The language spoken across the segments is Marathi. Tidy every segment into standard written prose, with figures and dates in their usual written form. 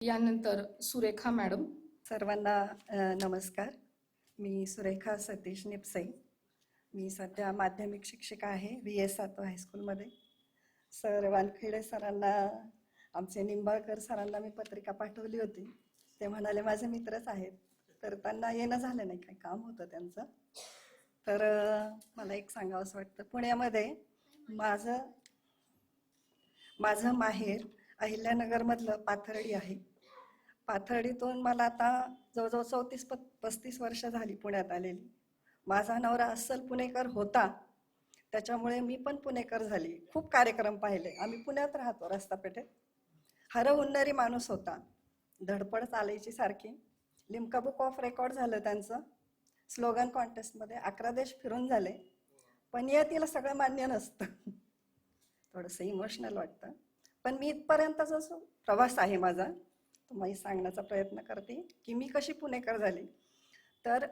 यानंतर सुरेखा मॅडम. सर्वांना नमस्कार. मी सुरेखा सतीश निपसे. मी सध्या माध्यमिक शिक्षिका आहे VS सातव हायस्कूलमध्ये. सर वानखेडे सरांना, आमचे निंबाळकर सरांना मी पत्रिका पाठवली होती. ते म्हणाले माझे मित्रच आहेत, तर त्यांना येणं झालं नाही, काही काम होतं त्यांचं. तर मला एक सांगावं असं वाटतं, पुण्यामध्ये माझं माहेर अहिल्यानगरमधलं पाथर्डी आहे. पाथर्डीतून मला आता जवळजवळ 34-35 वर्ष झाली पुण्यात आलेली. माझा नवरा अस्सल पुणेकर होता, त्याच्यामुळे मी पण पुणेकर झाली. खूप कार्यक्रम पाहिले. आम्ही पुण्यात राहतो, रस्तापेठेत. हरहुन्नरी माणूस होता, धडपड चालायची सारखी. लिम्का बुक ऑफ रेकॉर्ड झालं त्यांचं. स्लोगन कॉन्टेस्टमध्ये 11 देश फिरून झाले. पण नियतीला सगळं मान्य नसतं. थोडंसं इमोशनल वाटतं. पण मी इथपर्यंतचा जो प्रवास आहे माझा, तुम्हाला सांगण्याचा प्रयत्न करते की मी कशी पुणेकर झाली. तर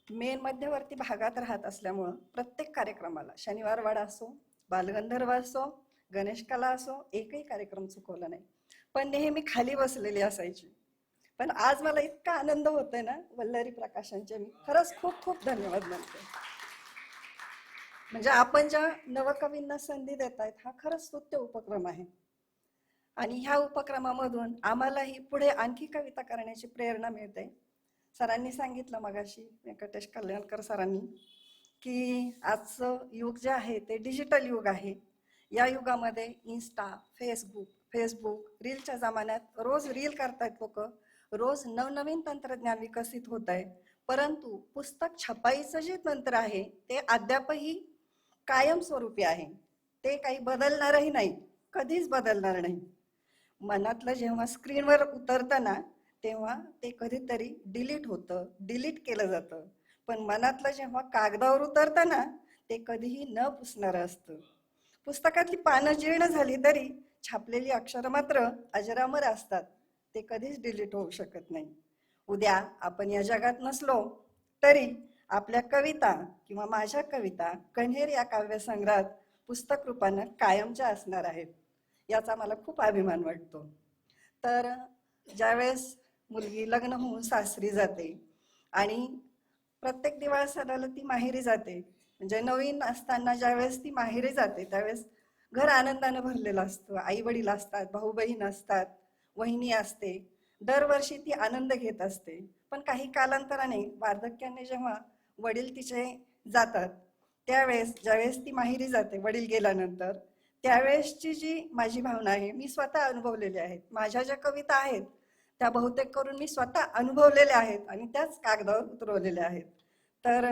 मेन मध्यवर्ती भागात राहत असल्यामुळं प्रत्येक कार्यक्रमाला, शनिवार वाडा असो, बालगंधर्व असो, गणेश कला असो, एकही कार्यक्रम चुकवला नाही. पण नेहमी खाली बसलेली असायची. पण आज मला इतका आनंद होतोय ना, वल्लरी प्रकाशांचे मी खरंच खूप खूप धन्यवाद मानते. म्हणजे आपण ज्या नवकवींना संधी देत आहेत, हा खरंच स्तुत्य उपक्रम आहे. आणि ह्या उपक्रमामधून आम्हालाही पुढे आणखी कविता करण्याची प्रेरणा मिळते. सरांनी सांगितलं मगाशी, व्यंकटेश कल्याणकर सरांनी, की आजचं युग जे आहे ते डिजिटल युग आहे. या युगामध्ये इन्स्टा, फेसबुक रीलच्या जमान्यात रोज रील करतायत लोक, रोज नवनवीन तंत्रज्ञान विकसित होत आहे. परंतु पुस्तक छपाईचं जे तंत्र आहे ते अद्यापही कायमस्वरूपी आहे. ते काही बदलणारही नाही, कधीच बदलणार नाही. मनातलं जेव्हा स्क्रीनवर उतरतं ना, तेव्हा ते कधीतरी डिलीट होतं, डिलीट केलं जातं. पण मनातलं जेव्हा कागदावर उतरतं ना, ते कधीही न पुसणारं असतं. पुस्तकातली पानं जीर्ण झाली तरी छापलेली अक्षरं मात्र अजरामर असतात. ते कधीच डिलीट होऊ शकत नाही. उद्या आपण या जगात नसलो तरी आपल्या कविता किंवा माझ्या कविता कण्हेर या काव्यसंग्रहात पुस्तक रूपानं कायमच्या असणार आहेत. याचा मला खूप अभिमान वाटतो. तर ज्यावेळेस मुलगी लग्न होऊन सासरी जाते आणि प्रत्येक दिवाळ सणाला ती माहेरी जाते, म्हणजे नवीन असताना ज्यावेळेस ती माहेरी जाते त्यावेळेस घर आनंदानं भरलेलं असतं. आई वडील असतात, भाऊ बहीण असतात, वहिनी असते. दरवर्षी ती आनंद घेत असते. पण काही कालांतराने वार्धक्याने जेव्हा वडील तिचे जातात, त्यावेळेस ज्यावेळेस ती माहेरी जाते वडील गेल्यानंतर, त्यावेळेसची जी माझी भावना आहे मी स्वतः अनुभवलेली आहेत. माझ्या ज्या कविता आहेत त्या बहुतेक करून मी स्वतः अनुभवलेल्या आहेत आणि त्याच कागदावर उतरवलेल्या आहेत. तर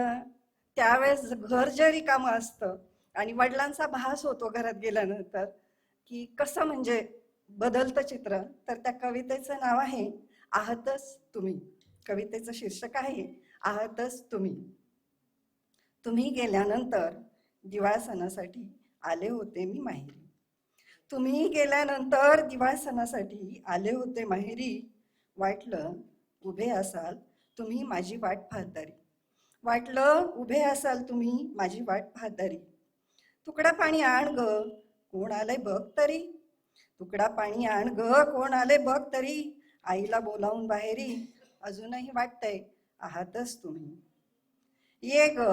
त्यावेळेस घर जे रिकामं असतं आणि वडिलांचा भास होतो घरात गेल्यानंतर, की कसं म्हणजे बदलतं चित्र. तर त्या कवितेचं नाव आहे आहातच तुम्ही. कवितेचं शीर्षक आहे आहातच तुम्ही. तुम्ही गेल्यानंतर दिवाळ सणासाठी आले होते मी माहेरी. तुम्ही गेल्यानंतर दिवाळ सणासाठी आले होते माहेरी. वाटलं उभे असाल तुम्ही माझी वाट पाहतारी. वाटलं उभे असाल तुम्ही माझी वाट पाहतारी. तुकडा पाणी आण ग कोण आलंय बघ तरी. तुकडा पाणी आण ग कोण आले बघ तरी. आईला बोलावून बाहेरी अजूनही वाटतंय आहातच तुम्ही. ये ग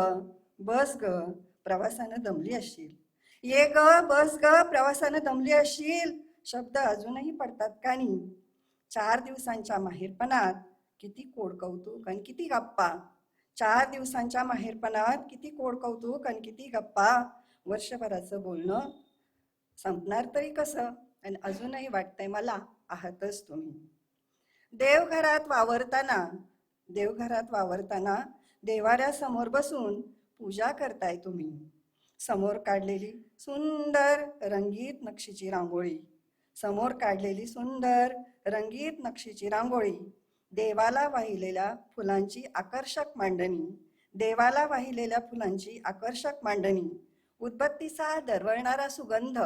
बस ग प्रवासानं दमली असशील. ये ग बस ग प्रवासानं दमली असशील. शब्द अजूनही पडतात कानी. 4 दिवसांच्या माहेरपणात किती कोड कौतुक आणि किती गप्पा. 4 दिवसांच्या माहेरपणात किती कोड कौतुक आणि किती गप्पा. वर्षभराचं बोलणं संपणार तरी कसं, आणि अजूनही वाटतंय मला आहातच तुम्ही. देवघरात वावरताना देवाऱ्यासमोर बसून पूजा करताय तुम्ही. समोर काढलेली सुंदर रंगीत नक्षीची रांगोळी. समोर काढलेली सुंदर रंगीत नक्षीची रांगोळी. देवाला वाहिलेल्या फुलांची आकर्षक मांडणी. देवाला वाहिलेल्या फुलांची आकर्षक मांडणी. उदबत्तीचा दरवळणारा सुगंध.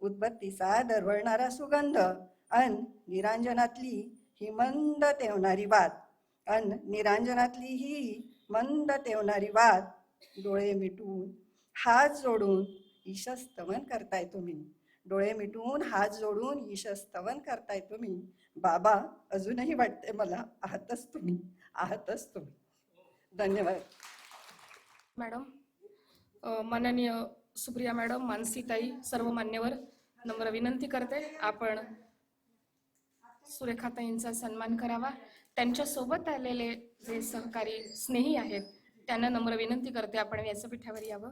उदबत्तीचा दरवळणारा सुगंध अन निरांजनातली ही मंद तेवणारी वात. अन निरांजनातली ही मंद तेवणारी वात. डोळे मिटून हात जोडून ईशस्तवन करताय तुम्ही. डोळे मिटून हात जोडून ईशस्तवन करताय तुम्ही. बाबा, अजूनही वाटते मला आहातच तुम्ही, आहातच तुम्ही. धन्यवाद. मॅडम, माननीय सुप्रिया मॅडम, मानसीताई, सर्व मान्यवर, नम्र विनंती करते आपण सुरेखाताईंचा सन्मान करावा. त्यांच्या सोबत आलेले जे सहकारी स्नेही आहेत त्यांना नम्र विनंती करते आपण व्यासपीठावर यावं.